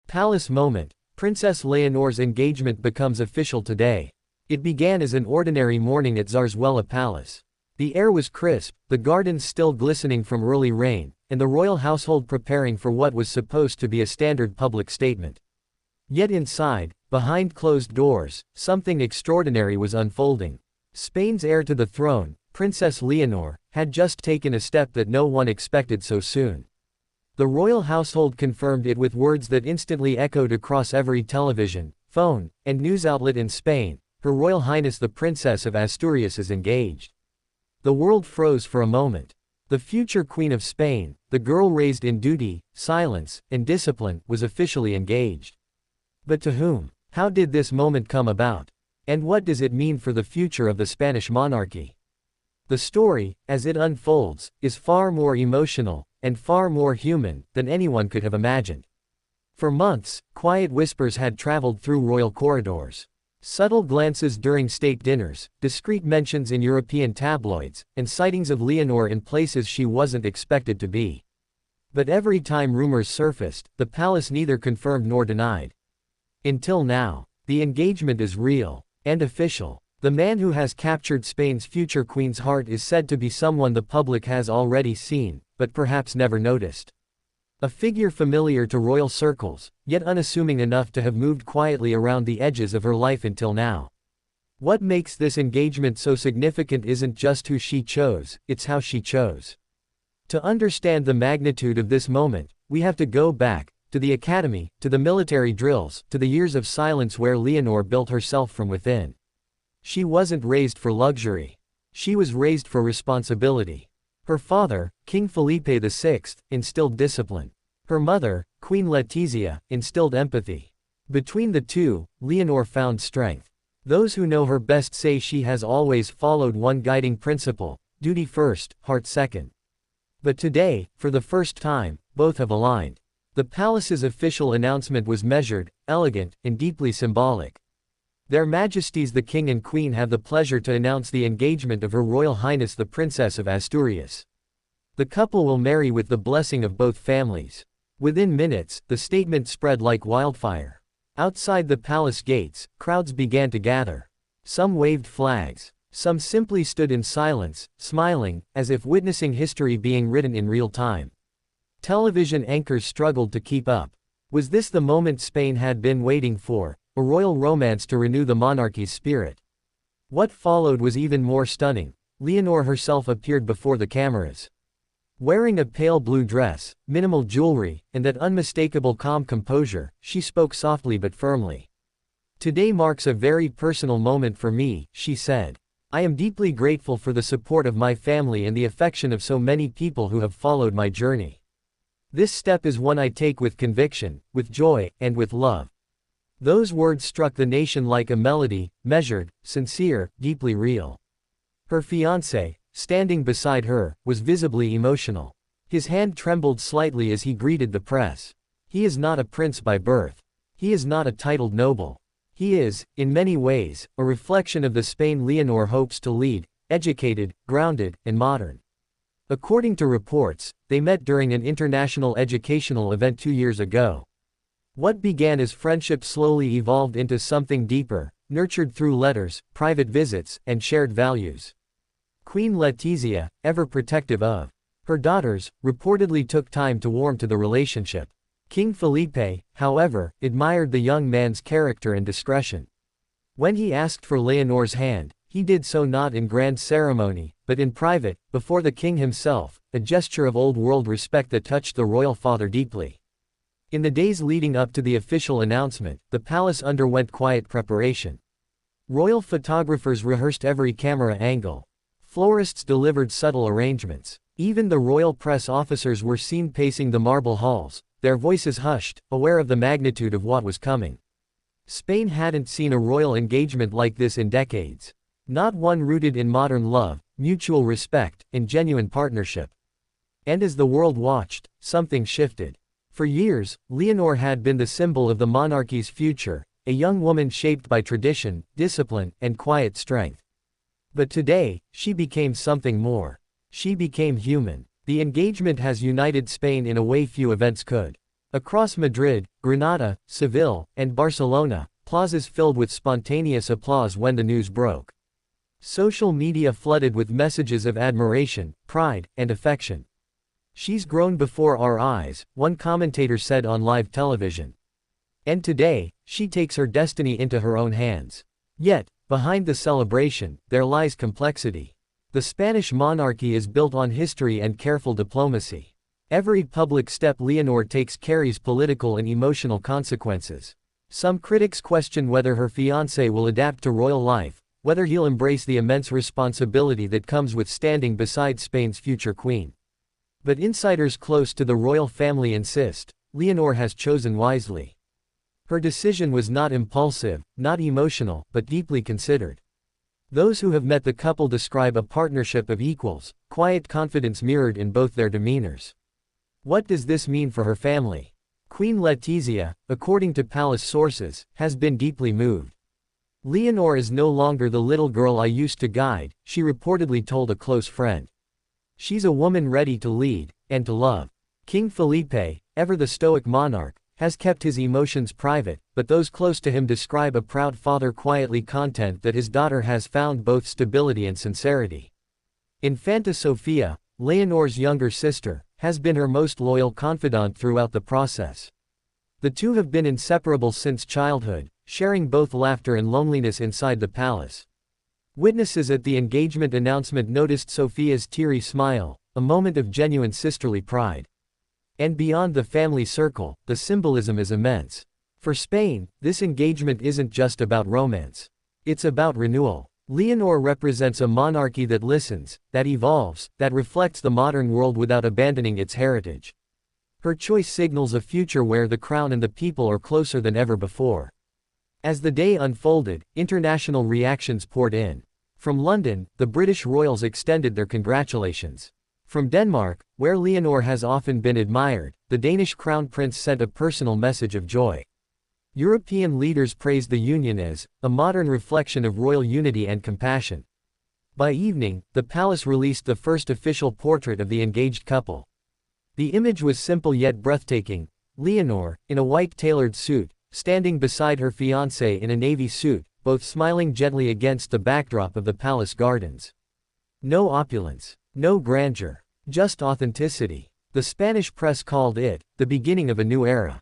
Palace moment. Princess Leonor's engagement becomes official today. It began as an ordinary morning at Zarzuela Palace. The air was crisp, the gardens still glistening from early rain, and the royal household preparing for what was supposed to be a standard public statement. Yet inside, behind closed doors, something extraordinary was unfolding. Spain's heir to the throne, Princess Leonor, had just taken a step that no one expected so soon. The royal household confirmed it with words that instantly echoed across every television, phone, and news outlet in Spain: Her Royal Highness the Princess of Asturias is engaged. The world froze for a moment. The future Queen of Spain, the girl raised in duty, silence, and discipline, was officially engaged. But to whom? How did this moment come about? And what does it mean for the future of the Spanish monarchy? The story, as it unfolds, is far more emotional, and far more human, than anyone could have imagined. For months, quiet whispers had traveled through royal corridors. Subtle glances during state dinners, discreet mentions in European tabloids, and sightings of Leonor in places she wasn't expected to be. But every time rumors surfaced, the palace neither confirmed nor denied. Until now, the engagement is real, and official. The man who has captured Spain's future queen's heart is said to be someone the public has already seen, but perhaps never noticed. A figure familiar to royal circles, yet unassuming enough to have moved quietly around the edges of her life until now. What makes this engagement so significant isn't just who she chose, it's how she chose. To understand the magnitude of this moment, we have to go back, to the academy, to the military drills, to the years of silence where Leonor built herself from within. She wasn't raised for luxury. She was raised for responsibility. Her father, King Felipe VI, instilled discipline. Her mother, Queen Letizia, instilled empathy. Between the two, Leonor found strength. Those who know her best say she has always followed one guiding principle: duty first, heart second. But today, for the first time, both have aligned. The palace's official announcement was measured, elegant, and deeply symbolic. Their Majesties the King and Queen have the pleasure to announce the engagement of Her Royal Highness the Princess of Asturias. The couple will marry with the blessing of both families. Within minutes, the statement spread like wildfire. Outside the palace gates, crowds began to gather. Some waved flags. Some simply stood in silence, smiling, as if witnessing history being written in real time. Television anchors struggled to keep up. Was this the moment Spain had been waiting for? A royal romance to renew the monarchy's spirit? What followed was even more stunning. Leonor herself appeared before the cameras. Wearing a pale blue dress, minimal jewelry, and that unmistakable calm composure, she spoke softly but firmly. "Today marks a very personal moment for me," she said. "I am deeply grateful for the support of my family and the affection of so many people who have followed my journey. This step is one I take with conviction, with joy, and with love." Those words struck the nation like a melody, measured, sincere, deeply real. Her fiancé, standing beside her, was visibly emotional. His hand trembled slightly as he greeted the press. He is not a prince by birth. He is not a titled noble. He is, in many ways, a reflection of the Spain Leonor hopes to lead: educated, grounded, and modern. According to reports, they met during an international educational event 2 years ago. What began as friendship slowly evolved into something deeper, nurtured through letters, private visits, and shared values. Queen Letizia, ever protective of her daughters, reportedly took time to warm to the relationship. King Felipe, however, admired the young man's character and discretion. When he asked for Leonor's hand, he did so not in grand ceremony, but in private, before the king himself, a gesture of old-world respect that touched the royal father deeply. In the days leading up to the official announcement, the palace underwent quiet preparation. Royal photographers rehearsed every camera angle. Florists delivered subtle arrangements. Even the royal press officers were seen pacing the marble halls, their voices hushed, aware of the magnitude of what was coming. Spain hadn't seen a royal engagement like this in decades. Not one rooted in modern love, mutual respect, and genuine partnership. And as the world watched, something shifted. For years, Leonor had been the symbol of the monarchy's future, a young woman shaped by tradition, discipline, and quiet strength. But today, she became something more. She became human. The engagement has united Spain in a way few events could. Across Madrid, Granada, Seville, and Barcelona, plazas filled with spontaneous applause when the news broke. Social media flooded with messages of admiration, pride, and affection. "She's grown before our eyes," one commentator said on live television. "And today, she takes her destiny into her own hands." Yet, behind the celebration, there lies complexity. The Spanish monarchy is built on history and careful diplomacy. Every public step Leonor takes carries political and emotional consequences. Some critics question whether her fiancé will adapt to royal life, whether he'll embrace the immense responsibility that comes with standing beside Spain's future queen. But insiders close to the royal family insist, Leonor has chosen wisely. Her decision was not impulsive, not emotional, but deeply considered. Those who have met the couple describe a partnership of equals, quiet confidence mirrored in both their demeanors. What does this mean for her family? Queen Letizia, according to palace sources, has been deeply moved. "Leonor is no longer the little girl I used to guide," she reportedly told a close friend. "She's a woman ready to lead, and to love." King Felipe, ever the stoic monarch, has kept his emotions private, but those close to him describe a proud father quietly content that his daughter has found both stability and sincerity. Infanta Sofia, Leonor's younger sister, has been her most loyal confidant throughout the process. The two have been inseparable since childhood, sharing both laughter and loneliness inside the palace. Witnesses at the engagement announcement noticed Sofia's teary smile, a moment of genuine sisterly pride. And beyond the family circle, the symbolism is immense. For Spain, this engagement isn't just about romance. It's about renewal. Leonor represents a monarchy that listens, that evolves, that reflects the modern world without abandoning its heritage. Her choice signals a future where the crown and the people are closer than ever before. As the day unfolded, international reactions poured in. From London, the British royals extended their congratulations. From Denmark, where Leonor has often been admired, the Danish crown prince sent a personal message of joy. European leaders praised the union as a modern reflection of royal unity and compassion. By evening, the palace released the first official portrait of the engaged couple. The image was simple yet breathtaking: Leonor, in a white tailored suit, standing beside her fiancé in a navy suit, both smiling gently against the backdrop of the palace gardens. No opulence, no grandeur, just authenticity. The Spanish press called it the beginning of a new era.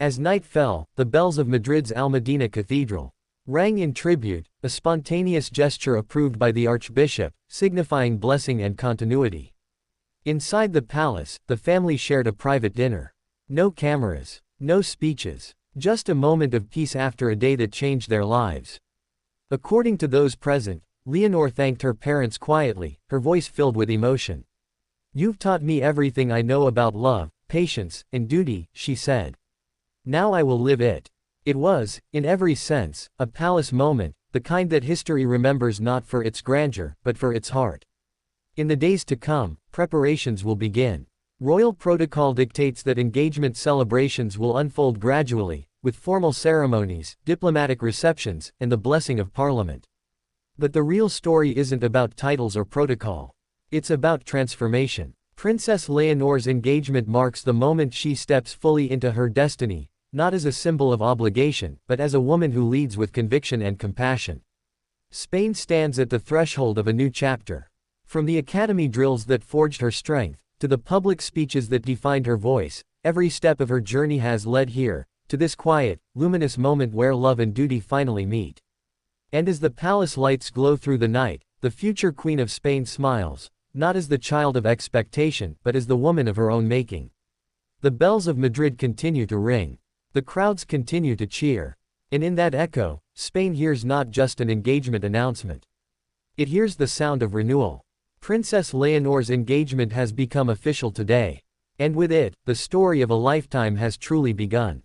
As night fell, the bells of Madrid's Almudena Cathedral rang in tribute, a spontaneous gesture approved by the archbishop, signifying blessing and continuity. Inside the palace, the family shared a private dinner. No cameras, no speeches, just a moment of peace after a day that changed their lives. According to those present, Leonor thanked her parents quietly, her voice filled with emotion. "You've taught me everything I know about love, patience, and duty," she said. "Now I will live it." It was, in every sense, a palace moment, the kind that history remembers not for its grandeur, but for its heart. In the days to come, preparations will begin. Royal protocol dictates that engagement celebrations will unfold gradually, with formal ceremonies, diplomatic receptions, and the blessing of Parliament. But the real story isn't about titles or protocol. It's about transformation. Princess Leonor's engagement marks the moment she steps fully into her destiny, not as a symbol of obligation, but as a woman who leads with conviction and compassion. Spain stands at the threshold of a new chapter. From the academy drills that forged her strength, to the public speeches that defined her voice, every step of her journey has led here, to this quiet, luminous moment where love and duty finally meet. And as the palace lights glow through the night, the future Queen of Spain smiles, not as the child of expectation, but as the woman of her own making. The bells of Madrid continue to ring. The crowds continue to cheer. And in that echo, Spain hears not just an engagement announcement. It hears the sound of renewal. Princess Leonor's engagement has become official today. And with it, the story of a lifetime has truly begun.